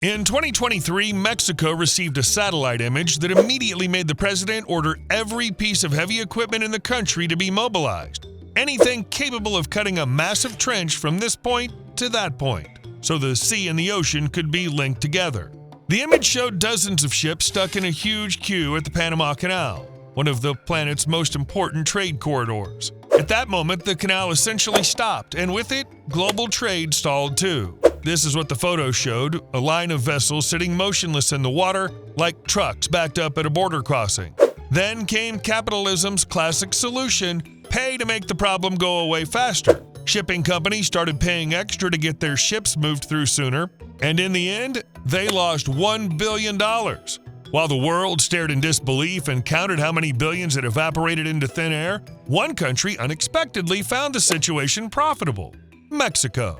In 2023, Mexico received a satellite image that immediately made the president order every piece of heavy equipment in the country to be mobilized. Anything capable of cutting a massive trench from this point to that point, so the sea and the ocean could be linked together. The image showed dozens of ships stuck in a huge queue at the Panama Canal, one of the planet's most important trade corridors. At that moment, the canal essentially stopped, and with it, global trade stalled too. This is what the photo showed, a line of vessels sitting motionless in the water, like trucks backed up at a border crossing. Then came capitalism's classic solution: pay to make the problem go away faster. Shipping companies started paying extra to get their ships moved through sooner, and in the end, they lost $1 billion. While the world stared in disbelief and counted how many billions had evaporated into thin air, one country unexpectedly found the situation profitable: Mexico.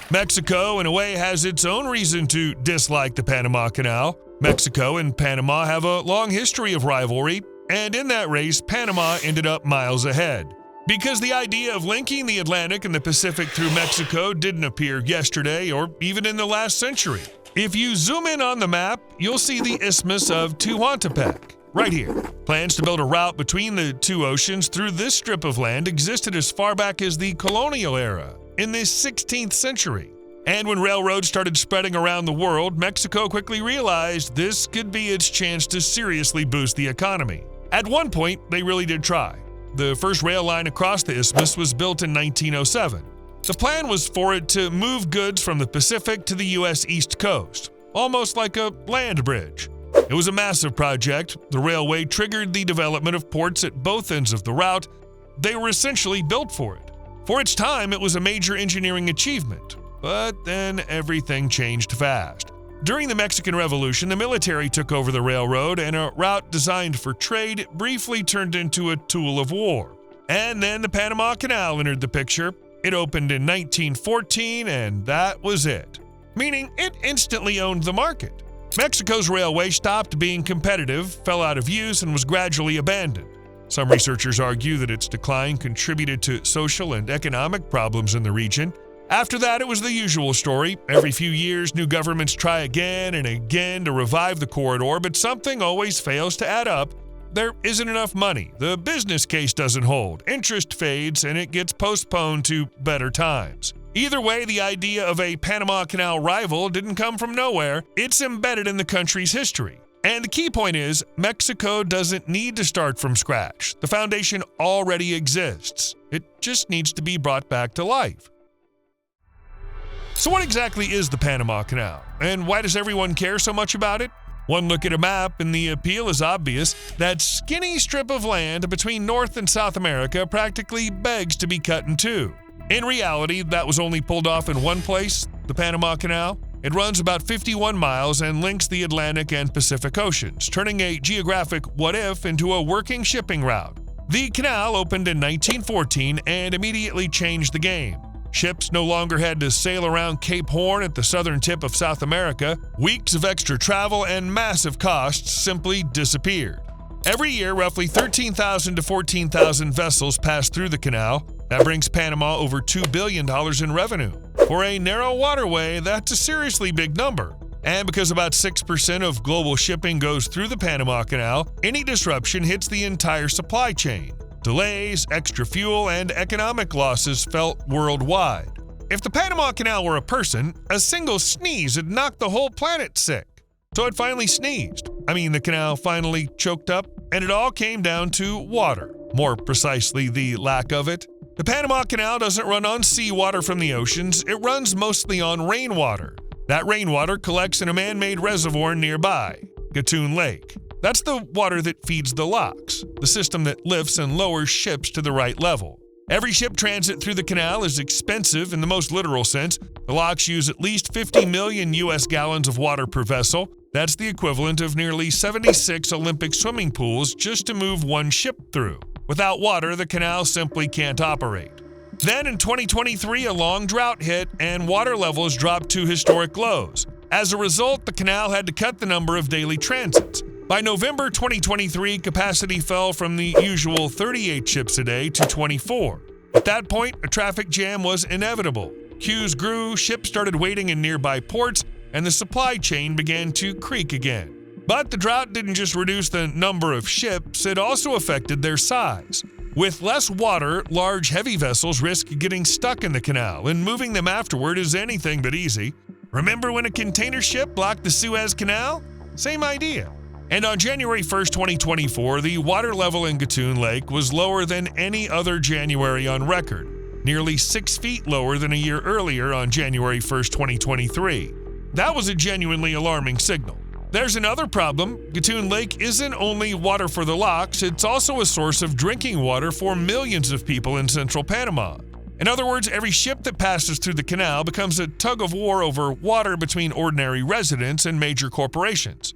Mexico, in a way, has its own reason to dislike the Panama Canal. Mexico and Panama have a long history of rivalry, and in that race, Panama ended up miles ahead. Because the idea of linking the Atlantic and the Pacific through Mexico didn't appear yesterday or even in the last century. If you zoom in on the map, you'll see the Isthmus of Tehuantepec, right here. Plans to build a route between the two oceans through this strip of land existed as far back as the colonial era, in the 16th century. And when railroads started spreading around the world, Mexico quickly realized this could be its chance to seriously boost the economy. At one point, they really did try. The first rail line across the isthmus was built in 1907. The plan was for it to move goods from the Pacific to the U.S. East Coast, almost like a land bridge. It was a massive project. The railway triggered the development of ports at both ends of the route. They were essentially built for it. For its time, it was a major engineering achievement. But then everything changed fast. During the Mexican Revolution, the military took over the railroad, and a route designed for trade briefly turned into a tool of war. And then the Panama Canal entered the picture. It opened in 1914, and that was it. Meaning it instantly owned the market. Mexico's railway stopped being competitive, fell out of use, and was gradually abandoned. Some researchers argue that its decline contributed to social and economic problems in the region. After that, it was the usual story. Every few years, new governments try again and again to revive the corridor, but something always fails to add up. There isn't enough money, the business case doesn't hold, interest fades, and it gets postponed to better times. Either way, the idea of a Panama Canal rival didn't come from nowhere. It's embedded in the country's history. And the key point is, Mexico doesn't need to start from scratch. The foundation already exists. It just needs to be brought back to life. So what exactly is the Panama Canal, and why does everyone care so much about it? One look at a map and the appeal is obvious. That skinny strip of land between North and South America practically begs to be cut in two. In reality, that was only pulled off in one place, the Panama Canal. It runs about 51 miles and links the Atlantic and Pacific Oceans, turning a geographic what-if into a working shipping route. The canal opened in 1914 and immediately changed the game. Ships no longer had to sail around Cape Horn at the southern tip of South America. Weeks of extra travel and massive costs simply disappeared. Every year, roughly 13,000 to 14,000 vessels pass through the canal. That brings Panama over $2 billion in revenue. For a narrow waterway, that's a seriously big number. And because about 6% of global shipping goes through the Panama Canal, any disruption hits the entire supply chain. Delays, extra fuel, and economic losses felt worldwide. If the Panama Canal were a person, a single sneeze would knock the whole planet sick. So it finally sneezed. The canal finally choked up, and it all came down to water. More precisely, the lack of it. The Panama Canal doesn't run on seawater from the oceans, it runs mostly on rainwater. That rainwater collects in a man-made reservoir nearby, Gatun Lake. That's the water that feeds the locks, the system that lifts and lowers ships to the right level. Every ship transit through the canal is expensive in the most literal sense. The locks use at least 50 million U.S. gallons of water per vessel. That's the equivalent of nearly 76 Olympic swimming pools just to move one ship through. Without water, the canal simply can't operate. Then in 2023, a long drought hit and water levels dropped to historic lows. As a result, the canal had to cut the number of daily transits. By November 2023, capacity fell from the usual 38 ships a day to 24. At that point, a traffic jam was inevitable. Queues grew, ships started waiting in nearby ports, and the supply chain began to creak again. But the drought didn't just reduce the number of ships, it also affected their size. With less water, large heavy vessels risk getting stuck in the canal, and moving them afterward is anything but easy. Remember when a container ship blocked the Suez Canal? Same idea. And on January 1, 2024, the water level in Gatun Lake was lower than any other January on record, nearly 6 feet lower than a year earlier on January 1, 2023. That was a genuinely alarming signal. There's another problem. Gatun Lake isn't only water for the locks, it's also a source of drinking water for millions of people in central Panama. In other words, every ship that passes through the canal becomes a tug of war over water between ordinary residents and major corporations.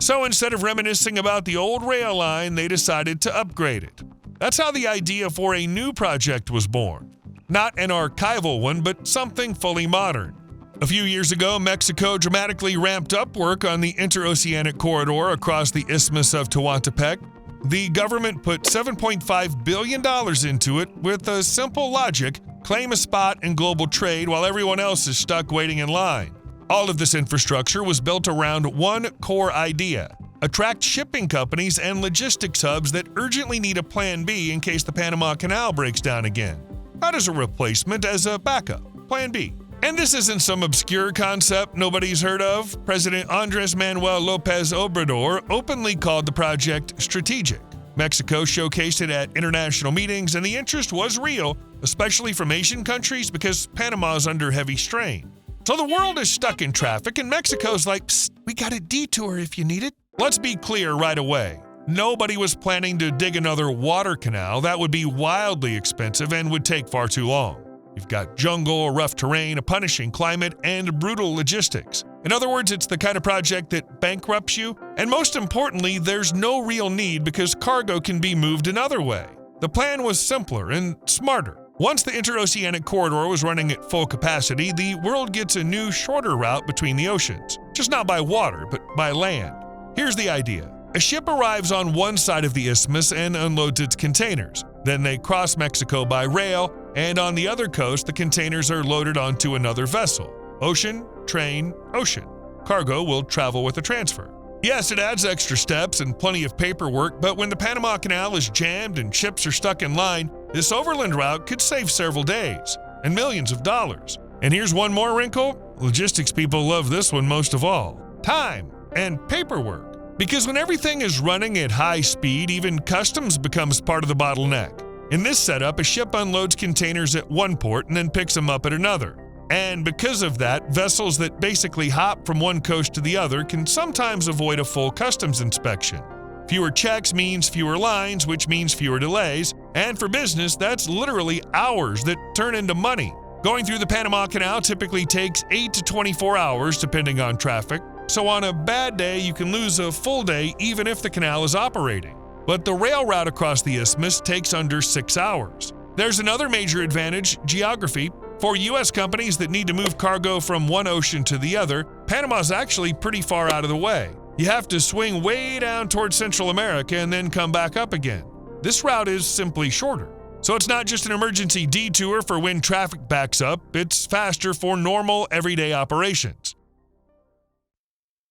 So instead of reminiscing about the old rail line, they decided to upgrade it. That's how the idea for a new project was born. Not an archival one, but something fully modern. A few years ago, Mexico dramatically ramped up work on the interoceanic corridor across the Isthmus of Tehuantepec. The government put $7.5 billion into it with a simple logic: claim a spot in global trade while everyone else is stuck waiting in line. All of this infrastructure was built around one core idea: attract shipping companies and logistics hubs that urgently need a plan B in case the Panama Canal breaks down again. Not as a replacement, as a backup, plan B. And this isn't some obscure concept nobody's heard of. President Andrés Manuel López Obrador openly called the project strategic. Mexico showcased it at international meetings, and the interest was real, especially from Asian countries because Panama is under heavy strain. So the world is stuck in traffic, and Mexico's like, "Psst, we got a detour if you need it." Let's be clear right away. Nobody was planning to dig another water canal. That would be wildly expensive and would take far too long. You've got jungle, rough terrain, a punishing climate, and brutal logistics. In other words, it's the kind of project that bankrupts you. And most importantly, there's no real need because cargo can be moved another way. The plan was simpler and smarter. Once the interoceanic corridor was running at full capacity, the world gets a new, shorter route between the oceans. Just not by water, but by land. Here's the idea. A ship arrives on one side of the isthmus and unloads its containers. Then they cross Mexico by rail, and on the other coast, the containers are loaded onto another vessel. Ocean, train, ocean. Cargo will travel with the transfer. Yes, it adds extra steps and plenty of paperwork, but when the Panama Canal is jammed and ships are stuck in line, this overland route could save several days and millions of dollars. And here's one more wrinkle. Logistics people love this one most of all. Time and paperwork. Because when everything is running at high speed, even customs becomes part of the bottleneck. In this setup, a ship unloads containers at one port and then picks them up at another. And because of that, vessels that basically hop from one coast to the other can sometimes avoid a full customs inspection. Fewer checks means fewer lines, which means fewer delays. And for business, that's literally hours that turn into money. Going through the Panama Canal typically takes 8 to 24 hours, depending on traffic. So on a bad day, you can lose a full day even if the canal is operating. But the rail route across the isthmus takes under 6 hours. There's another major advantage: geography. For U.S. companies that need to move cargo from one ocean to the other, Panama's actually pretty far out of the way. You have to swing way down towards Central America and then come back up again. This route is simply shorter. So it's not just an emergency detour for when traffic backs up, it's faster for normal, everyday operations.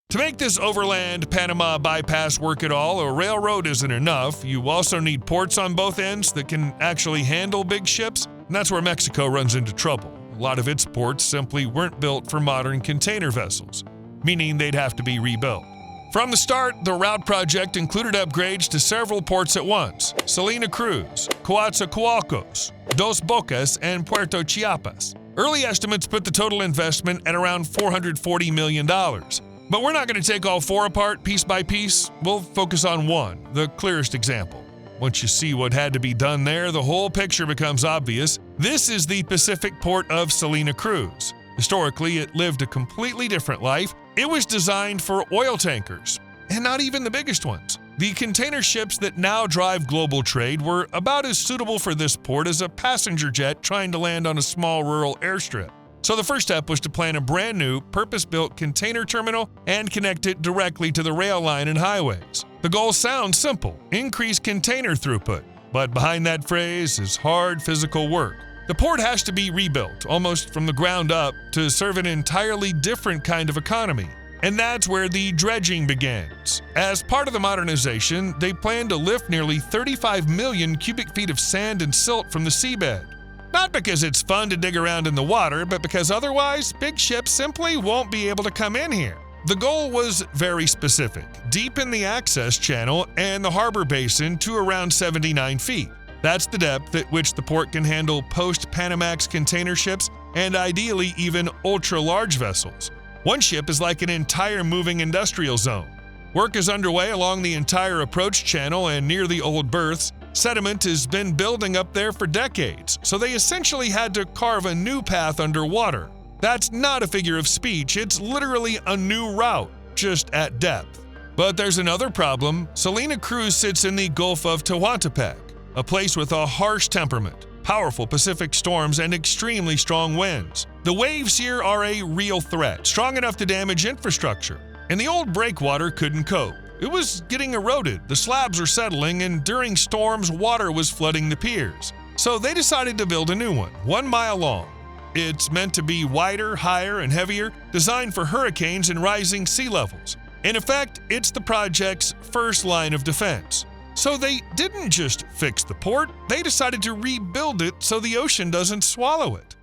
To make this overland Panama bypass work at all, a railroad isn't enough. You also need ports on both ends that can actually handle big ships, and that's where Mexico runs into trouble. A lot of its ports simply weren't built for modern container vessels, meaning they'd have to be rebuilt. From the start, the route project included upgrades to several ports at once: Salina Cruz, Coatzacoalcos, Dos Bocas, and Puerto Chiapas. Early estimates put the total investment at around $440 million. But we're not going to take all four apart piece by piece. We'll focus on one, the clearest example. Once you see what had to be done there, the whole picture becomes obvious. This is the Pacific port of Salina Cruz. Historically, it lived a completely different life. It was designed for oil tankers, and not even the biggest ones. The container ships that now drive global trade were about as suitable for this port as a passenger jet trying to land on a small rural airstrip. So the first step was to plan a brand new, purpose-built container terminal and connect it directly to the rail line and highways. The goal sounds simple: increase container throughput. But behind that phrase is hard physical work. The port has to be rebuilt, almost from the ground up, to serve an entirely different kind of economy. And that's where the dredging begins. As part of the modernization, they plan to lift nearly 35 million cubic feet of sand and silt from the seabed. Not because it's fun to dig around in the water, but because otherwise, big ships simply won't be able to come in here. The goal was very specific: deepen the access channel and the harbor basin to around 79 feet. That's the depth at which the port can handle post-Panamax container ships and ideally even ultra-large vessels. One ship is like an entire moving industrial zone. Work is underway along the entire approach channel and near the old berths. Sediment has been building up there for decades, so they essentially had to carve a new path underwater. That's not a figure of speech, it's literally a new route, just at depth. But there's another problem. Salina Cruz sits in the Gulf of Tehuantepec, a place with a harsh temperament, powerful Pacific storms, and extremely strong winds. The waves here are a real threat, strong enough to damage infrastructure. And the old breakwater couldn't cope. It was getting eroded, the slabs were settling, and during storms, water was flooding the piers. So they decided to build a new one, 1 mile long. It's meant to be wider, higher, and heavier, designed for hurricanes and rising sea levels. In effect, it's the project's first line of defense. So they didn't just fix the port, they decided to rebuild it so the ocean doesn't swallow it.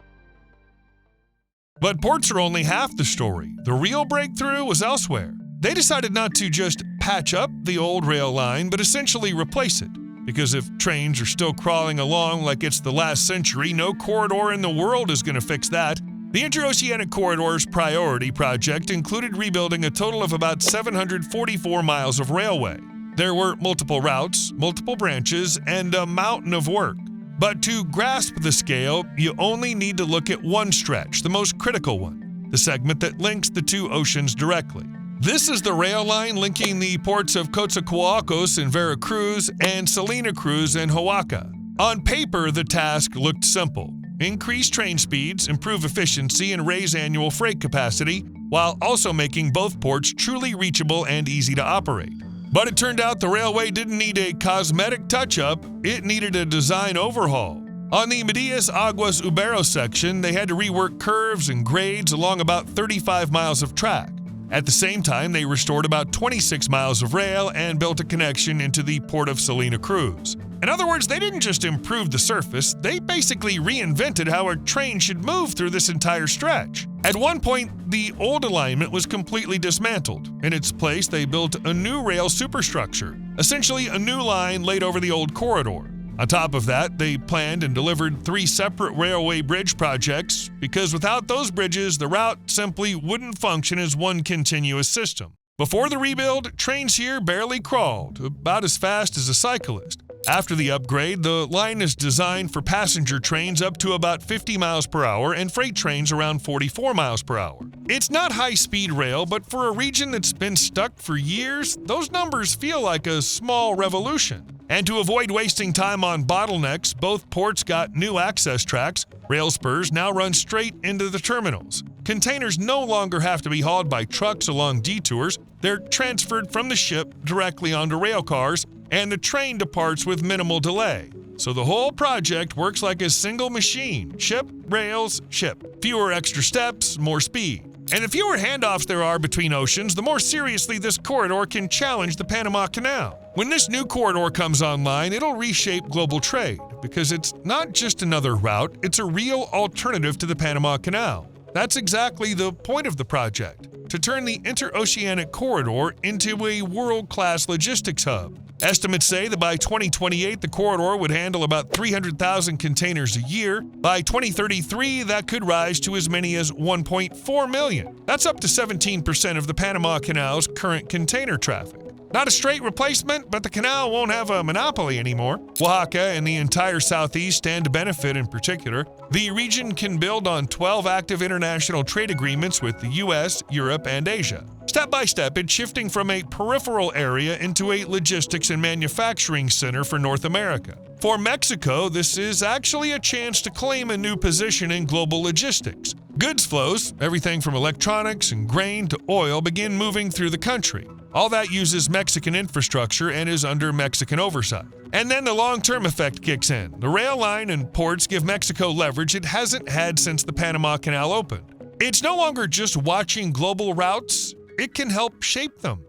But ports are only half the story. The real breakthrough was elsewhere. They decided not to just patch up the old rail line, but essentially replace it. Because if trains are still crawling along like it's the last century, no corridor in the world is going to fix that. The Interoceanic Corridor's priority project included rebuilding a total of about 744 miles of railway. There were multiple routes, multiple branches, and a mountain of work. But to grasp the scale, you only need to look at one stretch, the most critical one, the segment that links the two oceans directly. This is the rail line linking the ports of Coatzacoalcos in Veracruz and Salina Cruz in Oaxaca. On paper, the task looked simple: increase train speeds, improve efficiency, and raise annual freight capacity, while also making both ports truly reachable and easy to operate. But it turned out the railway didn't need a cosmetic touch-up, it needed a design overhaul. On the Medias Aguas Ubero section, they had to rework curves and grades along about 35 miles of track. At the same time, they restored about 26 miles of rail and built a connection into the port of Salina Cruz. In other words, they didn't just improve the surface, they basically reinvented how a train should move through this entire stretch. At one point, the old alignment was completely dismantled. In its place, they built a new rail superstructure, essentially a new line laid over the old corridor. On top of that, they planned and delivered 3 separate railway bridge projects, because without those bridges, the route simply wouldn't function as one continuous system. Before the rebuild, trains here barely crawled, about as fast as a cyclist. After the upgrade, the line is designed for passenger trains up to about 50 miles per hour and freight trains around 44 miles per hour. It's not high-speed rail, but for a region that's been stuck for years, those numbers feel like a small revolution. And to avoid wasting time on bottlenecks, both ports got new access tracks. Rail spurs now run straight into the terminals. Containers no longer have to be hauled by trucks along detours. They're transferred from the ship directly onto rail cars, and the train departs with minimal delay. So the whole project works like a single machine: ship, rails, ship. Fewer extra steps, more speed. And the fewer handoffs there are between oceans, the more seriously this corridor can challenge the Panama Canal. When this new corridor comes online, it'll reshape global trade, because it's not just another route, it's a real alternative to the Panama Canal. That's exactly the point of the project: to turn the Interoceanic Corridor into a world-class logistics hub. Estimates say that by 2028, the corridor would handle about 300,000 containers a year. By 2033, that could rise to as many as 1.4 million. That's up to 17% of the Panama Canal's current container traffic. Not a straight replacement, but the canal won't have a monopoly anymore. Oaxaca and the entire southeast stand to benefit in particular. The region can build on 12 active international trade agreements with the US, Europe, and Asia. Step by step, it's shifting from a peripheral area into a logistics and manufacturing center for North America. For Mexico, this is actually a chance to claim a new position in global logistics. Goods flows, everything from electronics and grain to oil, begin moving through the country. All that uses Mexican infrastructure and is under Mexican oversight. And then the long-term effect kicks in. The rail line and ports give Mexico leverage it hasn't had since the Panama Canal opened. It's no longer just watching global routes, it can help shape them.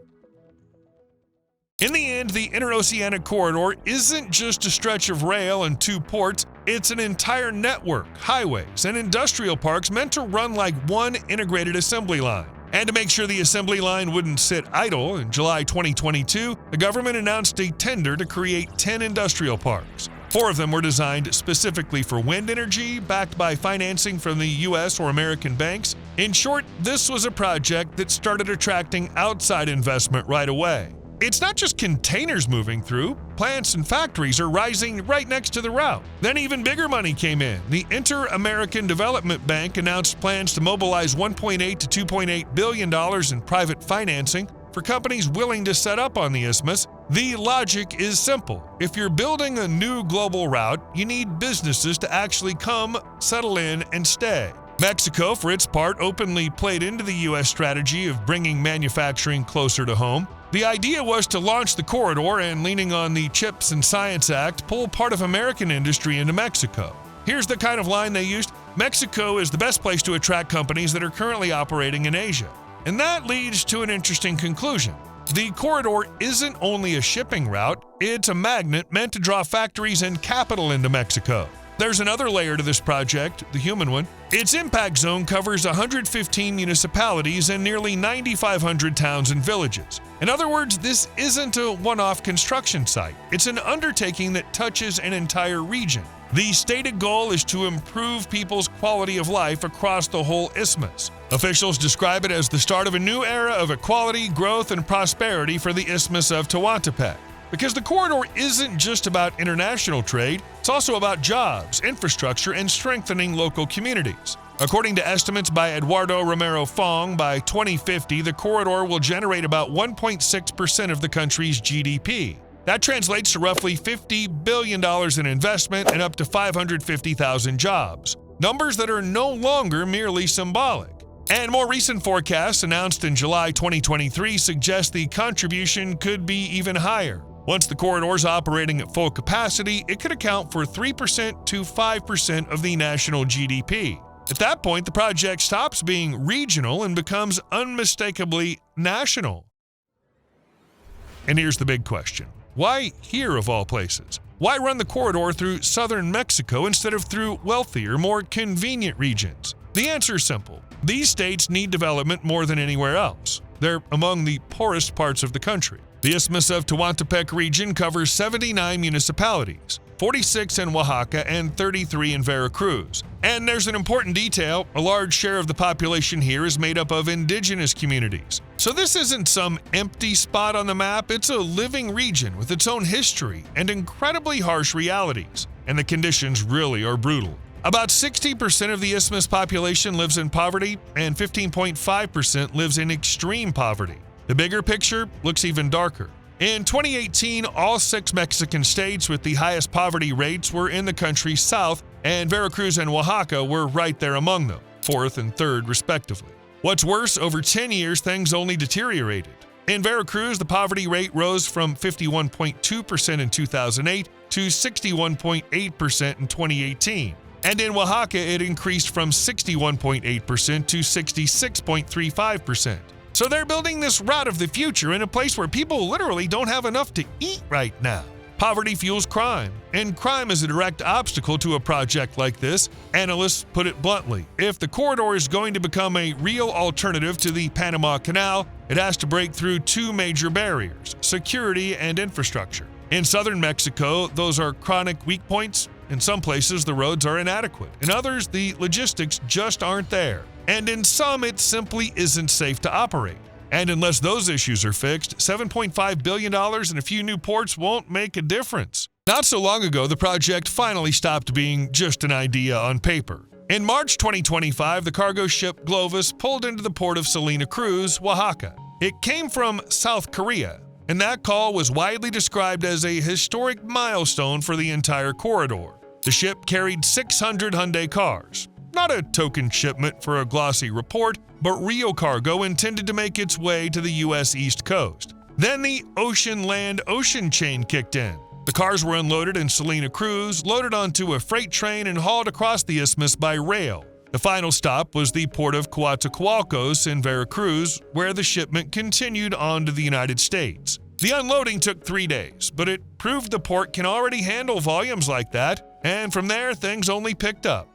In the end, the Interoceanic Corridor isn't just a stretch of rail and 2 ports, it's an entire network, highways, and industrial parks meant to run like one integrated assembly line. And to make sure the assembly line wouldn't sit idle, in July 2022, the government announced a tender to create 10 industrial parks. 4 of them were designed specifically for wind energy, backed by financing from the US or American banks. In short, this was a project that started attracting outside investment right away. It's not just containers moving through, plants and factories are rising right next to the route. Then even bigger money came in. The Inter-American Development Bank announced plans to mobilize $1.8 to $2.8 billion in private financing for companies willing to set up on the isthmus. The logic is simple. If you're building a new global route, you need businesses to actually come, settle in, and stay. Mexico, for its part, openly played into the U.S. strategy of bringing manufacturing closer to home. The idea was to launch the corridor and, leaning on the CHIPS and Science Act, pull part of American industry into Mexico. Here's the kind of line they used: Mexico is the best place to attract companies that are currently operating in Asia. And that leads to an interesting conclusion. The corridor isn't only a shipping route, it's a magnet meant to draw factories and capital into Mexico. There's another layer to this project, the human one. Its impact zone covers 115 municipalities and nearly 9,500 towns and villages. In other words, this isn't a one-off construction site. It's an undertaking that touches an entire region. The stated goal is to improve people's quality of life across the whole isthmus. Officials describe it as the start of a new era of equality, growth, and prosperity for the Isthmus of Tehuantepec. Because the corridor isn't just about international trade, it's also about jobs, infrastructure, and strengthening local communities. According to estimates by Eduardo Romero Fong, by 2050, the corridor will generate about 1.6% of the country's GDP. That translates to roughly $50 billion in investment and up to 550,000 jobs. Numbers that are no longer merely symbolic. And more recent forecasts announced in July 2023 suggest the contribution could be even higher. Once the corridor's operating at full capacity, it could account for 3% to 5% of the national GDP. At that point, the project stops being regional and becomes unmistakably national. And here's the big question. Why here of all places? Why run the corridor through southern Mexico instead of through wealthier, more convenient regions? The answer is simple. These states need development more than anywhere else. They're among the poorest parts of the country. The Isthmus of Tehuantepec region covers 79 municipalities, 46 in Oaxaca and 33 in Veracruz. And there's an important detail: a large share of the population here is made up of indigenous communities. So this isn't some empty spot on the map, it's a living region with its own history and incredibly harsh realities. And the conditions really are brutal. About 60% of the isthmus population lives in poverty, and 15.5% lives in extreme poverty. The bigger picture looks even darker. In 2018, all 6 Mexican states with the highest poverty rates were in the country's south, and Veracruz and Oaxaca were right there among them, 4th and 3rd respectively. What's worse, over 10 years, things only deteriorated. In Veracruz, the poverty rate rose from 51.2% in 2008 to 61.8% in 2018. And in Oaxaca, it increased from 61.8% to 66.35%. So they're building this route of the future in a place where people literally don't have enough to eat right now. Poverty fuels crime, and crime is a direct obstacle to a project like this. Analysts put it bluntly: if the corridor is going to become a real alternative to the Panama Canal, it has to break through 2 major barriers: security and infrastructure. In southern Mexico, those are chronic weak points. In some places, the roads are inadequate. In others, the logistics just aren't there. And in some, it simply isn't safe to operate. And unless those issues are fixed, $7.5 billion and a few new ports won't make a difference. Not so long ago, the project finally stopped being just an idea on paper. In March 2025, the cargo ship Glovis pulled into the port of Salina Cruz, Oaxaca. It came from South Korea, and that call was widely described as a historic milestone for the entire corridor. The ship carried 600 Hyundai cars. Not a token shipment for a glossy report, but real cargo intended to make its way to the U.S. East Coast. Then the ocean-land-ocean chain kicked in. The cars were unloaded in Salina Cruz, loaded onto a freight train, and hauled across the isthmus by rail. The final stop was the port of Coatzacoalcos in Veracruz, where the shipment continued on to the United States. The unloading took 3 days, but it proved the port can already handle volumes like that, and from there, things only picked up.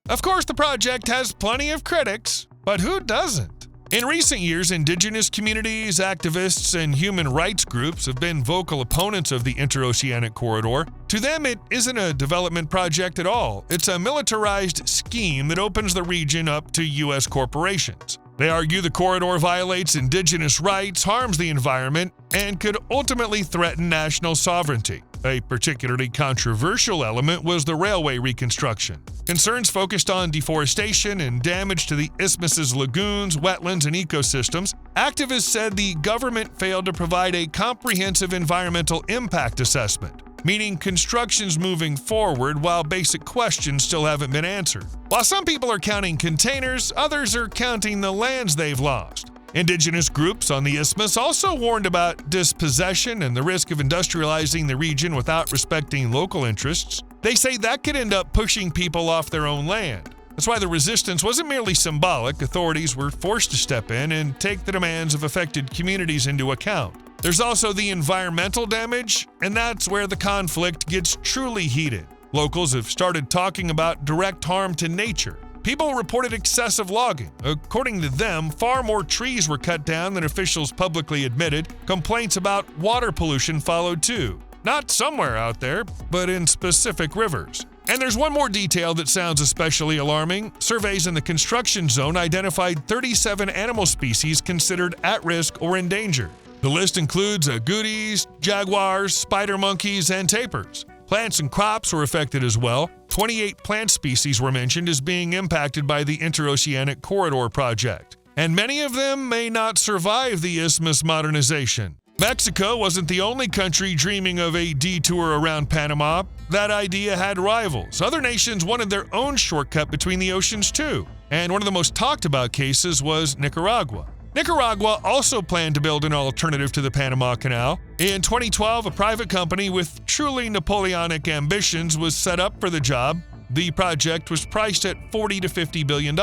Of course, the project has plenty of critics, but who doesn't? In recent years, indigenous communities, activists, and human rights groups have been vocal opponents of the interoceanic corridor. To them, it isn't a development project at all. It's a militarized scheme that opens the region up to U.S. corporations. They argue the corridor violates indigenous rights, harms the environment, and could ultimately threaten national sovereignty. A particularly controversial element was the railway reconstruction. Concerns focused on deforestation and damage to the isthmus's lagoons, wetlands, and ecosystems. Activists said the government failed to provide a comprehensive environmental impact assessment, meaning construction's moving forward while basic questions still haven't been answered. While some people are counting containers, others are counting the lands they've lost. Indigenous groups on the isthmus also warned about dispossession and the risk of industrializing the region without respecting local interests. They say that could end up pushing people off their own land. That's why the resistance wasn't merely symbolic. Authorities were forced to step in and take the demands of affected communities into account. There's also the environmental damage, and that's where the conflict gets truly heated. Locals have started talking about direct harm to nature. People reported excessive logging. According to them, far more trees were cut down than officials publicly admitted. Complaints about water pollution followed too. Not somewhere out there, but in specific rivers. And there's one more detail that sounds especially alarming. Surveys in the construction zone identified 37 animal species considered at risk or endangered. The list includes agoutis, jaguars, spider monkeys, and tapirs. Plants and crops were affected as well. 28 plant species were mentioned as being impacted by the Interoceanic Corridor project, and many of them may not survive the isthmus modernization. Mexico wasn't the only country dreaming of a detour around Panama. That idea had rivals. Other nations wanted their own shortcut between the oceans too, and one of the most talked about cases was Nicaragua. Nicaragua also planned to build an alternative to the Panama Canal. In 2012, a private company with truly Napoleonic ambitions was set up for the job. The project was priced at $40 to $50 billion.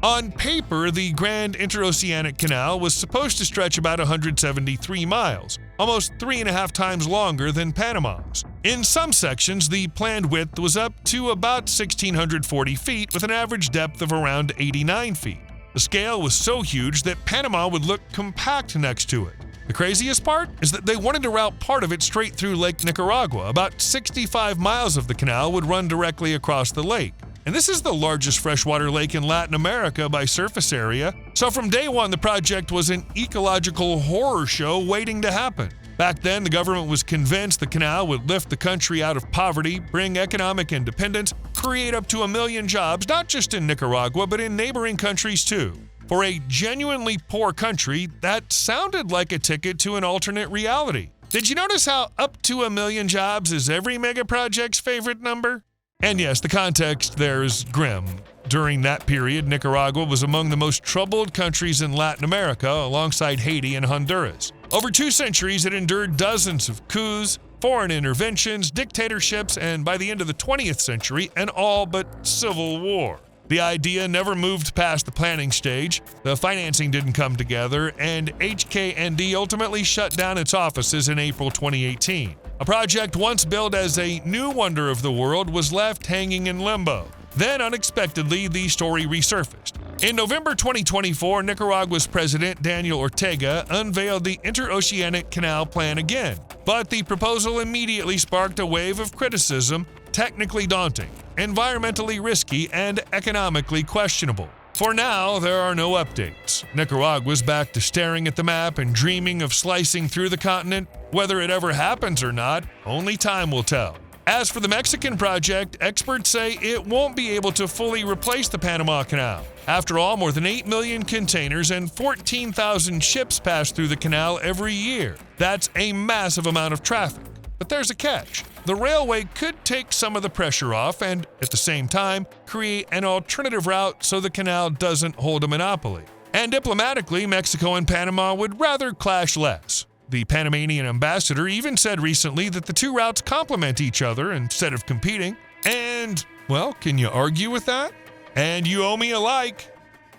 On paper, the Grand Interoceanic Canal was supposed to stretch about 173 miles, almost 3.5 times longer than Panama's. In some sections, the planned width was up to about 1,640 feet with an average depth of around 89 feet. The scale was so huge that Panama would look compact next to it. The craziest part is that they wanted to route part of it straight through Lake Nicaragua. About 65 miles of the canal would run directly across the lake. And this is the largest freshwater lake in Latin America by surface area. So from day one, the project was an ecological horror show waiting to happen. Back then, the government was convinced the canal would lift the country out of poverty, bring economic independence, create up to 1 million jobs, not just in Nicaragua, but in neighboring countries too. For a genuinely poor country, that sounded like a ticket to an alternate reality. Did you notice how up to 1 million jobs is every mega project's favorite number? And yes, the context there is grim. During that period, Nicaragua was among the most troubled countries in Latin America, alongside Haiti and Honduras. Over 2 centuries, it endured dozens of coups, foreign interventions, dictatorships, and by the end of the 20th century, an all but civil war. The idea never moved past the planning stage, the financing didn't come together, and HKND ultimately shut down its offices in April 2018. A project once billed as a new wonder of the world was left hanging in limbo. Then, unexpectedly, the story resurfaced. In November 2024, Nicaragua's President Daniel Ortega unveiled the Interoceanic Canal Plan again, but the proposal immediately sparked a wave of criticism, technically daunting, environmentally risky, and economically questionable. For now, there are no updates. Nicaragua's back to staring at the map and dreaming of slicing through the continent. Whether it ever happens or not, only time will tell. As for the Mexican project, experts say it won't be able to fully replace the Panama Canal. After all, more than 8 million containers and 14,000 ships pass through the canal every year. That's a massive amount of traffic. But there's a catch. The railway could take some of the pressure off and, at the same time, create an alternative route so the canal doesn't hold a monopoly. And diplomatically, Mexico and Panama would rather clash less. The Panamanian ambassador even said recently that the two routes complement each other instead of competing. And, well, can you argue with that? And you owe me a like.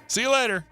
See you later.